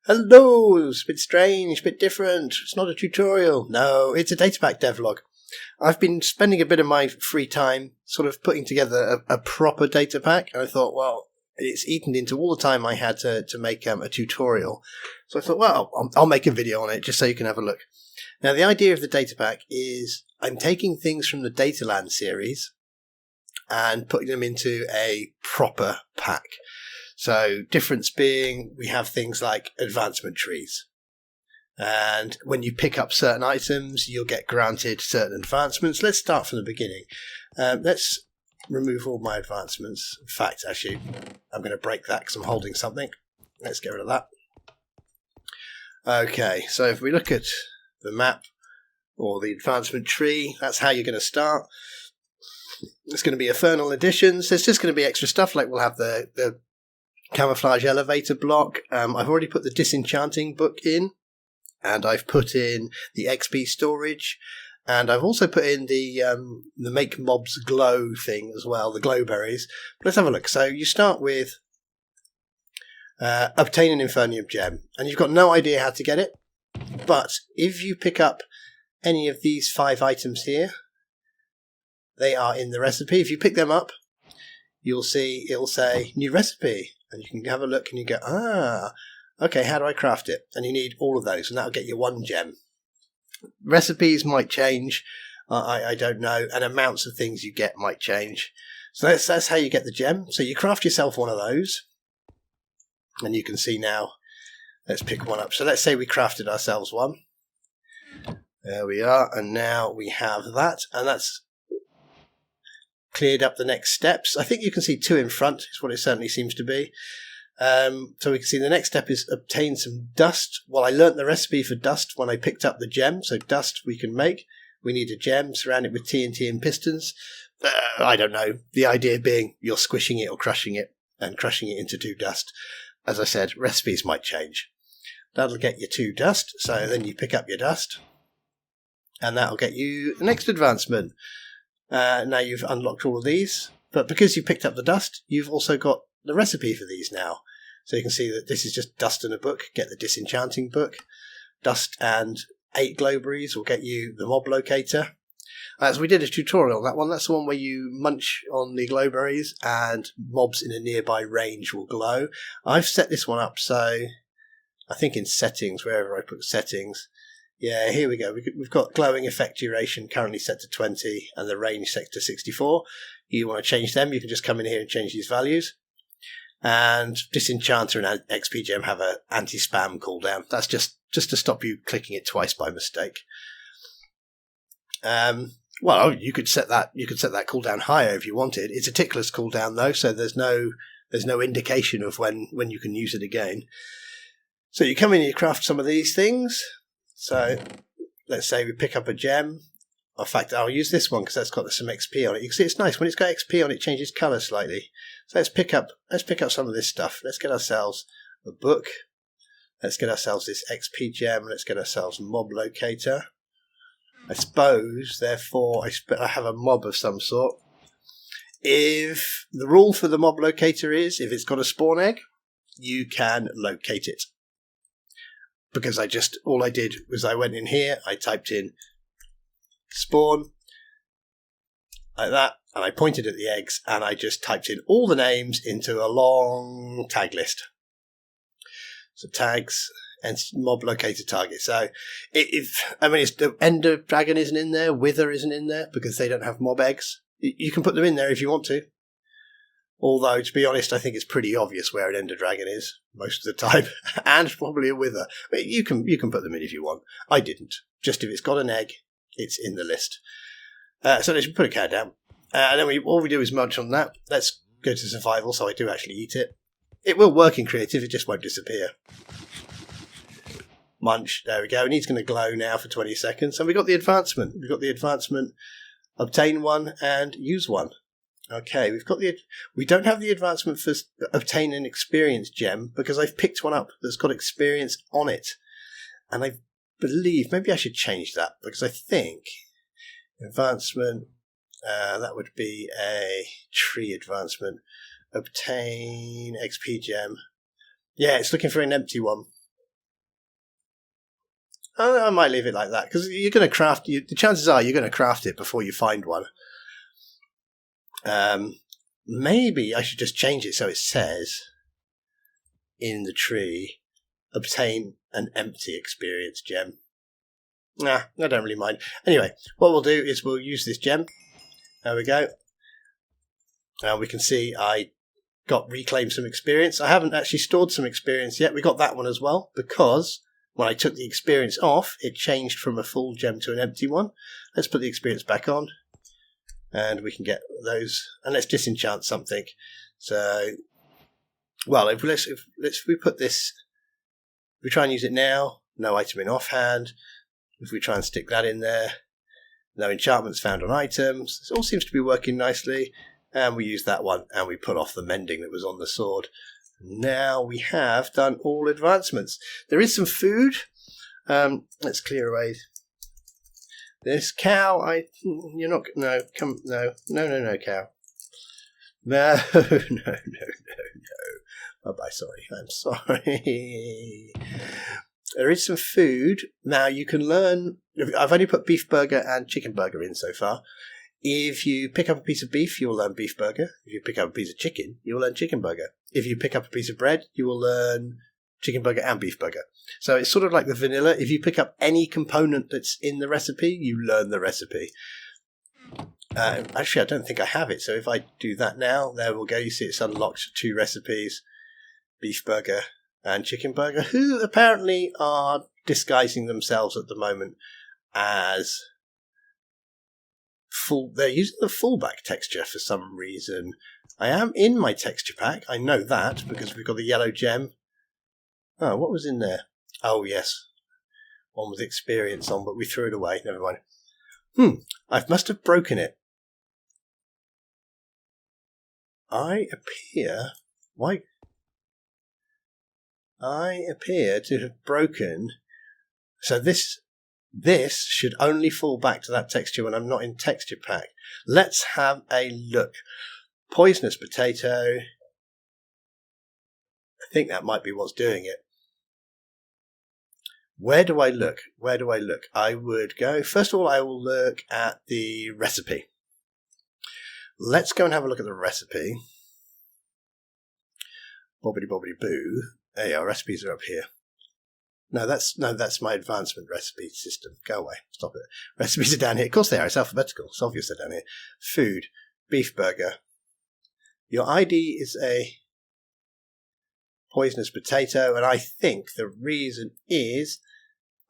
Hello, it's a bit strange, a bit different. It's not a tutorial. No, it's a Datapack DevLog. I've been spending a bit of my free time sort of putting together a proper data pack, and I thought, well, it's eaten into all the time I had to make a tutorial. So I thought, well, I'll make a video on it just so you can have a look. Now, the idea of the data pack is I'm taking things from the Dataland series and putting them into a proper pack. So difference being we have things like advancement trees. And when you pick up certain items, you'll get granted certain advancements. Let's start from the beginning. Let's remove all my advancements. In fact, actually, I'm going to break that because I'm holding something. Let's get rid of that. Okay, so if we look at the map or the advancement tree, that's how you're going to start. It's going to be Infernal Additions. There's just going to be extra stuff, like we'll have the camouflage elevator block. I've already put the disenchanting book in, and I've put in the XP storage, and I've also put in the make mobs glow thing as well, the glow berries. But let's have a look. So you start with obtain an Infernium gem, and you've got no idea how to get it. But if you pick up any of these 5 items here, they are in the recipe. If you pick them up, you'll see it'll say new recipe, and you can have a look and you go, okay, how do I craft it? And you need all of those, and that'll get you 1 gem. Recipes might change, I don't know, and amounts of things you get might change. So that's how you get the gem. So you craft yourself one of those, and you can see now, let's pick one up. So let's say we crafted ourselves one. There we are, and now we have that, and that's cleared up the next steps. I think you can see 2 in front, is what it certainly seems to be. So we can see the next step is obtain some dust. Well, I learnt the recipe for dust when I picked up the gem. So dust we can make. We need a gem, surround it with TNT and pistons. I don't know. The idea being you're squishing it or crushing it and crushing it into 2 dust. As I said, recipes might change. That'll get you 2 dust. So then you pick up your dust, and that'll get you the next advancement. Now you've unlocked all of these, but because you picked up the dust, you've also got the recipe for these now. So you can see that this is just dust in a book. Get the disenchanting book. Dust and 8 glowberries will get you the mob locator. As we did a tutorial on that one, that's the one where you munch on the glowberries and mobs in a nearby range will glow. I've set this one up so I think in settings, wherever I put settings. Yeah, here we go. We've got glowing effect duration currently set to 20 and the range set to 64. You want to change them, you can just come in here and change these values. And Disenchanter and XP Gem have an anti-spam cooldown. That's just to stop you clicking it twice by mistake. Well, you could set that cooldown higher if you wanted. It's a tickless cooldown though, so there's no indication of when you can use it again. So you come in and you craft some of these things. So let's say we pick up a gem. In fact, I'll use this one because that's got some XP on it. You can see it's nice when it's got XP on it, it changes colour slightly. So let's pick up some of this stuff. Let's get ourselves a book. Let's get ourselves this XP gem. Let's get ourselves a mob locator. I suppose, therefore, I have a mob of some sort. If the rule for the mob locator is if it's got a spawn egg, you can locate it. Because all I did was I went in here, I typed in spawn, like that, and I pointed at the eggs, and I just typed in all the names into a long tag list. So tags and mob locator target. So it's the Ender Dragon isn't in there, Wither isn't in there, because they don't have mob eggs. You can put them in there if you want to. Although, to be honest, I think it's pretty obvious where an Ender Dragon is most of the time, and probably a Wither. But you can put them in if you want. I didn't. Just if it's got an egg, it's in the list. So let's put a cow down. And then all we do is munch on that. Let's go to survival, so I do actually eat it. It will work in creative, it just won't disappear. Munch, there we go. And he's going to glow now for 20 seconds. And we've got the advancement. We've got the advancement, obtain one and use one. Okay, we don't have the advancement for obtain an experience gem because I've picked one up that's got experience on it. And I believe, maybe I should change that because I think advancement, that would be a tree advancement. Obtain XP gem. Yeah, it's looking for an empty one. I might leave it like that because you're going to craft. The chances are you're going to craft it before you find one. Maybe I should just change it so it says in the tree, obtain an empty experience gem. Nah, I don't really mind. Anyway, what we'll do is we'll use this gem. There we go. Now we can see I got reclaimed some experience. I haven't actually stored some experience yet. We got that one as well because when I took the experience off, it changed from a full gem to an empty one. Let's put the experience back on and we can get those. And let's disenchant something. So, well, if we put this, we try and use it now, no item in offhand. If we try and stick that in there, no enchantments found on items. This all seems to be working nicely. And we use that one and we put off the mending that was on the sword. Now we have done all advancements. There is some food. Let's clear away this cow. You're not. No, come. No, cow. No. Bye. Sorry. I'm sorry. There is some food. Now you can learn. I've only put beef burger and chicken burger in so far. If you pick up a piece of beef, you will learn beef burger. If you pick up a piece of chicken, you will learn chicken burger. If you pick up a piece of bread, you will learn chicken burger and beef burger. So it's sort of like the vanilla. If you pick up any component that's in the recipe, you learn the recipe. Actually, I don't think I have it. So if I do that now, there we'll go. You see it's unlocked 2 recipes, beef burger and chicken burger, who apparently are disguising themselves at the moment as they're using the fullback texture for some reason. I am in my texture pack. I know that because we've got the yellow gem. Oh, what was in there? Oh, yes. One with experience on, but we threw it away. Never mind. I must have broken it. I appear to have broken. So this should only fall back to that texture when I'm not in texture pack. Let's have a look. Poisonous potato. I think that might be what's doing it. Where do I look? I would go. First of all, I will look at the recipe. Let's go and have a look at the recipe. Bobbity bobbity boo. There you are. Recipes are up here. No, that's my advancement recipe system. Go away. Stop it. Recipes are down here. Of course they are. It's alphabetical. It's obvious they're down here. Food. Beef burger. Your ID is a poisonous potato, and I think the reason is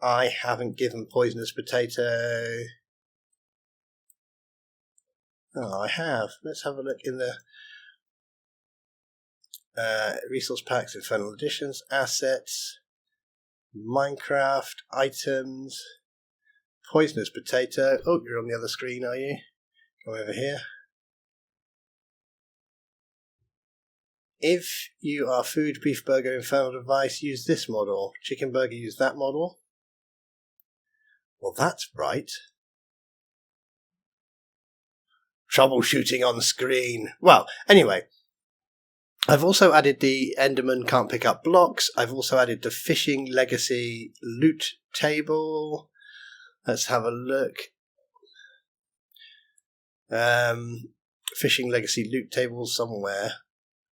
I haven't given poisonous potato. Oh, I have. Let's have a look in the resource packs, Infernal Additions, assets, Minecraft, items, poisonous potato. Oh, you're on the other screen, are you? Come over here. If you are food, beef burger, infernal device, use this model. Chicken burger, use that model. Well, that's right. Troubleshooting on screen. Well, anyway, I've also added the Enderman can't pick up blocks. I've also added the Fishing Legacy loot table. Let's have a look. Fishing Legacy loot table somewhere.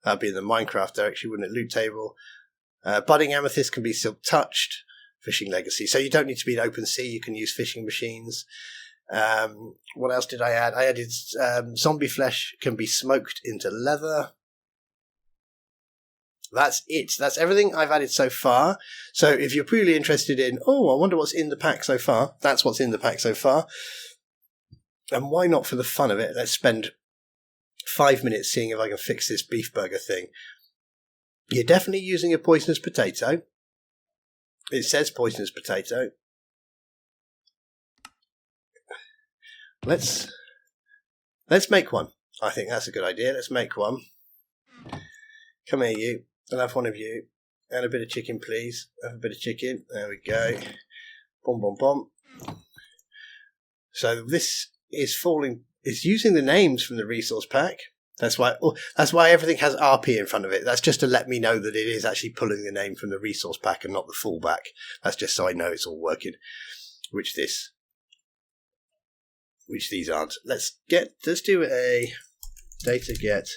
That'd be in the Minecraft directory, wouldn't it? Loot table. Budding Amethyst can be silk touched. Fishing Legacy. So you don't need to be in open sea. You can use fishing machines. What else did I add? I added zombie flesh can be smoked into leather. That's it. That's everything I've added so far. So if you're really interested in, I wonder what's in the pack so far, that's what's in the pack so far. And why not, for the fun of it, let's spend 5 minutes seeing if I can fix this beef burger thing. You're definitely using a poisonous potato. It says poisonous potato. Let's make one. I think that's a good idea. Let's make one. Come here, you. I'll have one of you. And a bit of chicken, please. Have a bit of chicken. There we go. Boom, boom, boom. So this is falling. It's using the names from the resource pack. That's why everything has RP in front of it. That's just to let me know that it is actually pulling the name from the resource pack and not the fallback. That's just so I know it's all working. Which these aren't. Let's do a data get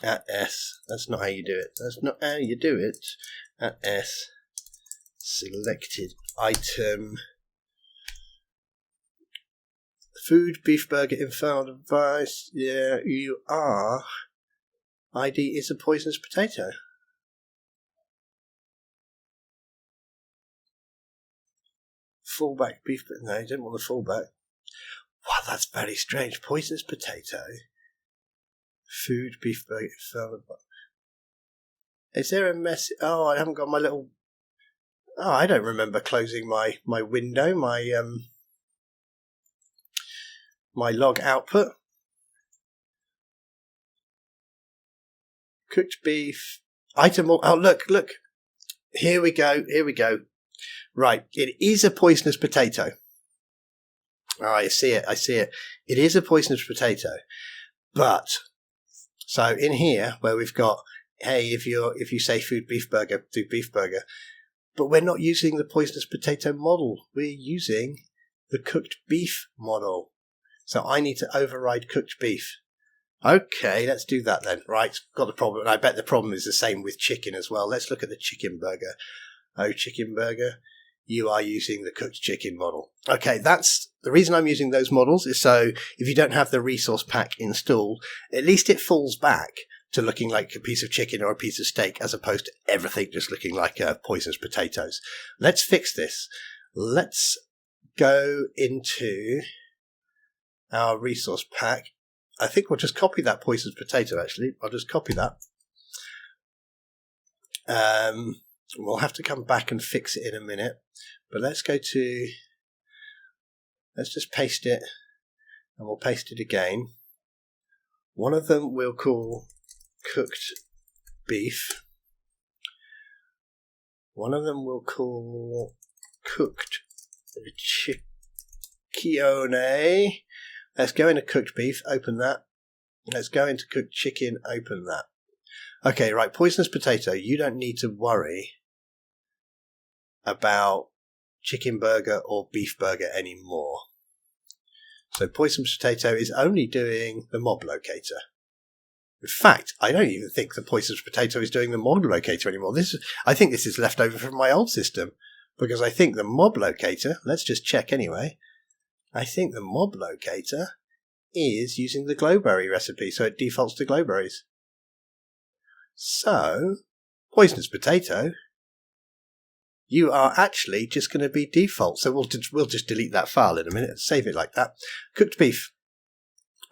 at S. That's not how you do it. That's not how you do it. At S selected item. Food, beef burger, infernal device. Yeah, you are. ID is a poisonous potato. Fallback beef. No, you don't want the fallback. Wow, that's very strange. Poisonous potato. Food, beef burger, infernal device. Is there a mess? Oh, I haven't got my little. Oh, I don't remember closing my window. My log output. Cooked beef. Item. Oh, look. Here we go. Right. It is a poisonous potato. Oh, I see it. It is a poisonous potato. But, so in here, where we've got, hey, if you say food, beef burger, do beef burger. But we're not using the poisonous potato model. We're using the cooked beef model. So I need to override cooked beef. Okay, let's do that then. Right, got the problem. And I bet the problem is the same with chicken as well. Let's look at the chicken burger. Oh, chicken burger, you are using the cooked chicken model. Okay, that's the reason I'm using those models is so if you don't have the resource pack installed, at least it falls back to looking like a piece of chicken or a piece of steak as opposed to everything just looking like poisonous potatoes. Let's fix this. Let's go into our resource pack. I think we'll just copy that poisonous potato, actually. I'll just copy that. We'll have to come back and fix it in a minute. But let's just paste it, and we'll paste it again. One of them we'll call cooked beef. One of them we'll call cooked chicken. Let's go into cooked beef, open that. Let's go into cooked chicken, open that. Okay, right, poisonous potato, you don't need to worry about chicken burger or beef burger anymore. So poisonous potato is only doing the mob locator. In fact, I don't even think the poisonous potato is doing the mob locator anymore. I think this is left over from my old system, because I think the mob locator, let's just check anyway, I think the mob locator is using the glowberry recipe, so it defaults to glowberries. So, poisonous potato, you are actually just going to be default. So we'll just delete that file in a minute and save it like that. Cooked beef.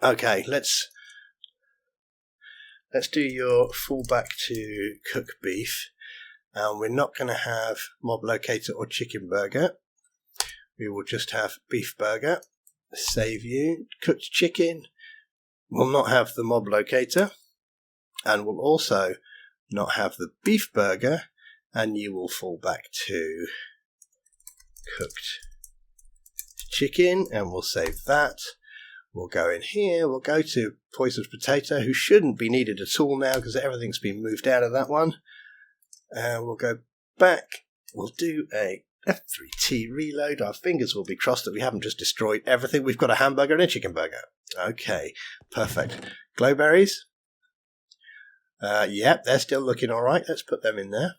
Okay, let's do your fallback to cooked beef. We're not going to have mob locator or chicken burger. We will just have beef burger. Save you. Cooked chicken will not have the mob locator, and will also not have the beef burger, and you will fall back to cooked chicken, and we'll save that. We'll go in here, we'll go to poisonous potato, who shouldn't be needed at all now because everything's been moved out of that one. We'll go back, we'll do a F3T reload. Our fingers will be crossed that we haven't just destroyed everything. We've got a hamburger and a chicken burger. Okay, perfect. Glowberries. Yep, they're still looking all right. Let's put them in there.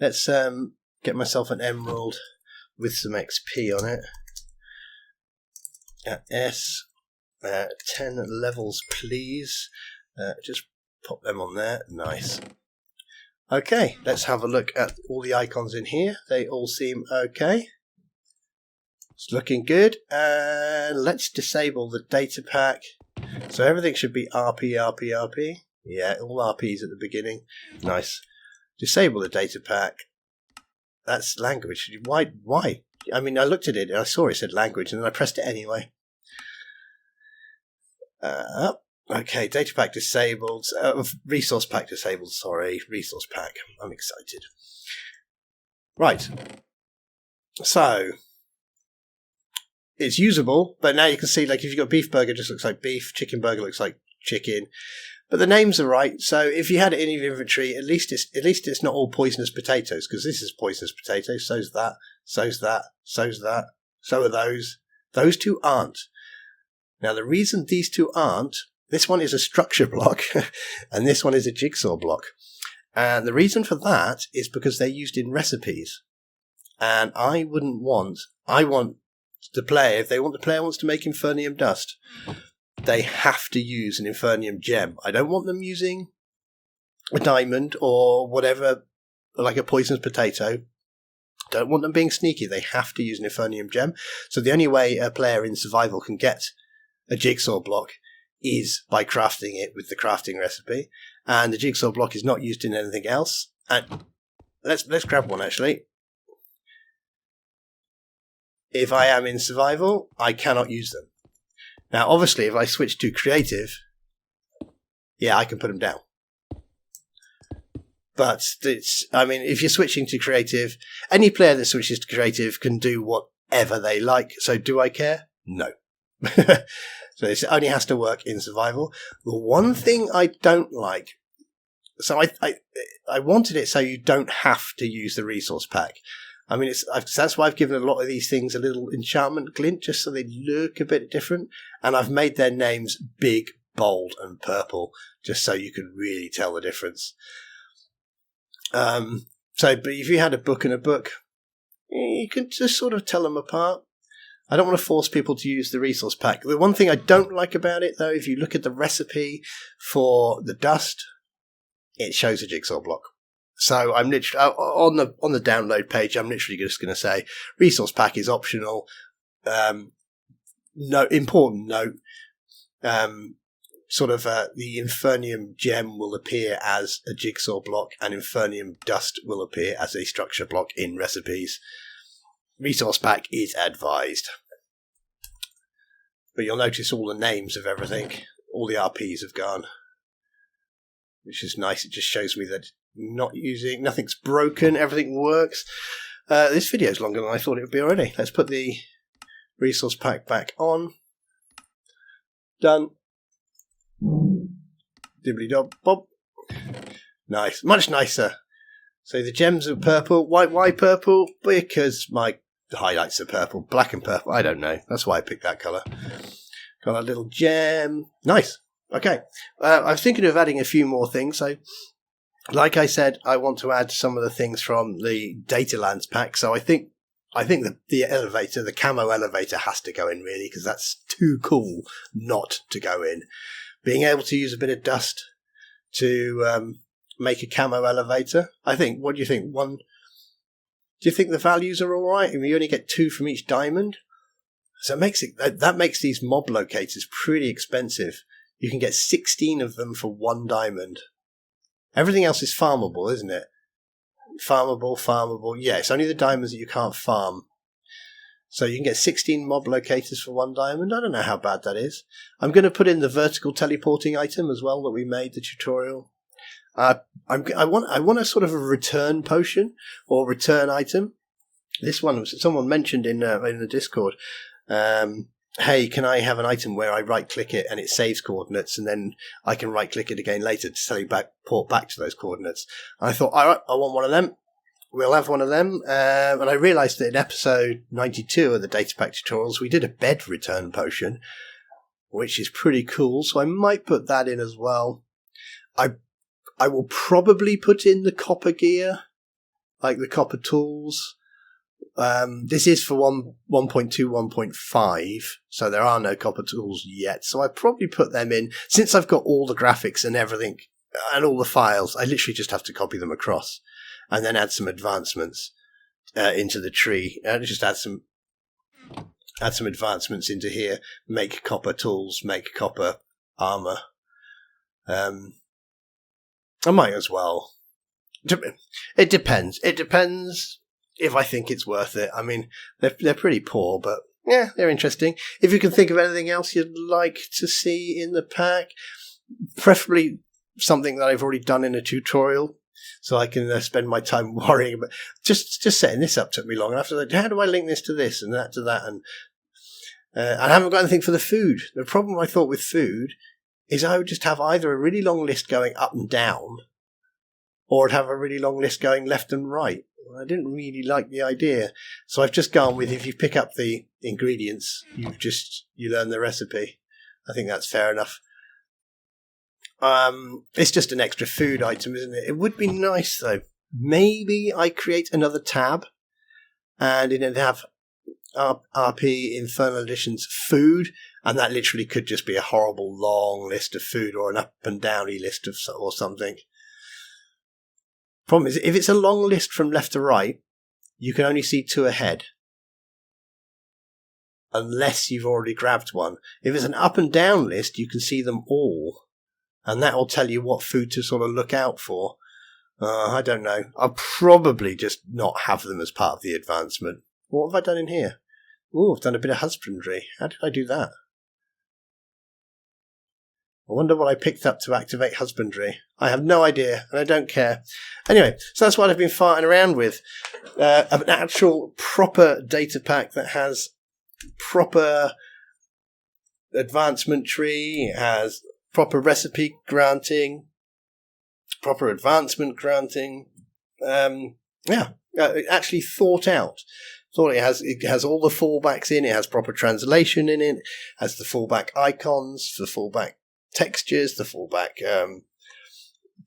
Let's get myself an emerald with some XP on it. S, 10 levels, please. Just pop them on there. Nice. Okay, let's have a look at all the icons in here. They all seem okay. It's looking good. And let's disable the data pack. So everything should be RP, RP, RP. Yeah, all RPs at the beginning. Nice. Disable the data pack. That's language. Why? I mean, I looked at it and I saw it said language and then I pressed it anyway. Okay, data pack disabled. Resource pack disabled, sorry. Resource pack. I'm excited. Right. So, it's usable, but now you can see, like, if you've got beef burger, it just looks like beef. Chicken burger looks like chicken. But the names are right, so if you had it in your inventory, at least it's not all poisonous potatoes, because this is poisonous potatoes, so's that, so's that, so's that, so are those. Those two aren't. Now, the reason these two aren't, this one is a structure block, and this one is a jigsaw block. And the reason for that is because they're used in recipes. And I want the player, if the player wants to make Infernium dust, they have to use an Infernium gem. I don't want them using a diamond or whatever, like a poisonous potato. Don't want them being sneaky. They have to use an Infernium gem. So the only way a player in survival can get a jigsaw block is by crafting it with the crafting recipe. And the jigsaw block is not used in anything else. And let's grab one, actually. If I am in survival, I cannot use them. Now, obviously, if I switch to creative, I can put them down. But if you're switching to creative, any player that switches to creative can do whatever they like. So do I care? No. So it only has to work in survival. The one thing I don't like, so I wanted it so you don't have to use the resource pack. I mean, that's why I've given a lot of these things a little enchantment glint, just so they look a bit different. And I've made their names big, bold, and purple, just so you can really tell the difference. But if you had a book and a book, you can just sort of tell them apart. I don't want to force people to use the resource pack. The one thing I don't like about it, though, if you look at the recipe for the dust, it shows a jigsaw block. So I'm literally on the download page. I'm literally just going to say resource pack is optional. Important note. The Infernium gem will appear as a jigsaw block, and Infernium dust will appear as a structure block in recipes. Resource pack is advised. But you'll notice all the names of everything. All the RPs have gone, which is nice. It just shows me that nothing's broken, everything works. This video is longer than I thought it would be already. Let's put the resource pack back on. Done. Dibbly dob bob. Nice, much nicer. So the gems are purple. Why purple? Because my highlights are purple, black and purple. I don't know. That's why I picked that colour. Got a little gem. Nice. Okay. I was thinking of adding a few more things. So, like I said, I want to add some of the things from the Datalands pack. So I think the elevator, the camo elevator, has to go in, really, because that's too cool not to go in. Being able to use a bit of dust to make a camo elevator. I think. What do you think? One. Do you think the values are all right? I mean, you only get 2 from each diamond, so that makes these mob locators pretty expensive. You can get 16 of them for 1 diamond. Everything else is farmable, isn't it? Farmable. Yeah, it's only the diamonds that you can't farm. So you can get 16 mob locators for 1 diamond. I don't know how bad that is. I'm going to put in the vertical teleporting item as well that we made the tutorial. I want a sort of a return potion or return item. This one was someone mentioned in the Discord. Hey, can I have an item where I right click it and it saves coordinates, and then I can right click it again later to port back to those coordinates? And I thought, all right, I want one of them. We'll have one of them. And I realised that in episode 92 of the Datapack tutorials, we did a bed return potion, which is pretty cool. So I might put that in as well. I will probably put in the copper gear, like the copper tools. This is for 1.2, 1.5, so there are no copper tools yet. So I probably put them in. Since I've got all the graphics and everything and all the files, I literally just have to copy them across and then add some advancements into the tree. Just add some advancements into here. Make copper tools, make copper armor. I might as well. It depends. It depends if I think it's worth it. I mean, they're pretty poor, but yeah, they're interesting. If you can think of anything else you'd like to see in the pack, preferably something that I've already done in a tutorial, so I can spend my time worrying about. Just setting this up took me long enough. So like, how do I link this to this and that to that? And I haven't got anything for the food. The problem I thought with food is I would just have either a really long list going up and down, or I'd have a really long list going left and right. I didn't really like the idea. So I've just gone with, if you pick up the ingredients, you learn the recipe. I think that's fair enough. It's just an extra food item, isn't it? It would be nice, though. Maybe I create another tab and it'd have RP Infernal Additions food, and that literally could just be a horrible long list of food, or an up and downy list or something. Problem is, if it's a long list from left to right, you can only see 2 ahead, unless you've already grabbed one. If it's an up and down list, you can see them all, and that will tell you what food to sort of look out for. I don't know. I'll probably just not have them as part of the advancement. What have I done in here? Oh, I've done a bit of husbandry. How did I do that? I wonder what I picked up to activate husbandry. I have no idea, and I don't care. Anyway, so that's what I've been farting around with. An actual proper data pack that has proper advancement tree, has proper recipe granting, proper advancement granting. Actually thought out. Thought it has all the fallbacks in. It has proper translation in it. Has the fallback icons, the fallback textures, the fallback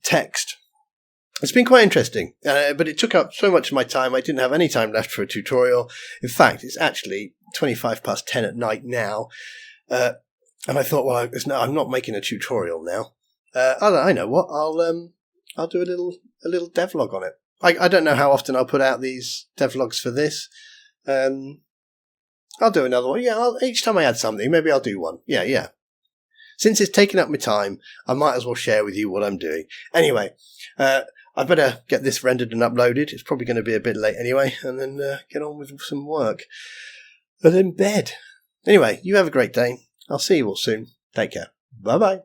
text. It's been quite interesting, but it took up so much of my time. I didn't have any time left for a tutorial. In fact, it's actually 10:25 at night now, and I thought, well, I'm not making a tutorial now. I know what, I'll do a little devlog on it. I don't know how often I'll put out these devlogs for this. I'll do another one. Yeah, each time I add something, maybe I'll do one. Yeah. Since it's taken up my time, I might as well share with you what I'm doing. Anyway, I better get this rendered and uploaded. It's probably going to be a bit late anyway, and then get on with some work. And then bed. Anyway, you have a great day. I'll see you all soon. Take care. Bye-bye.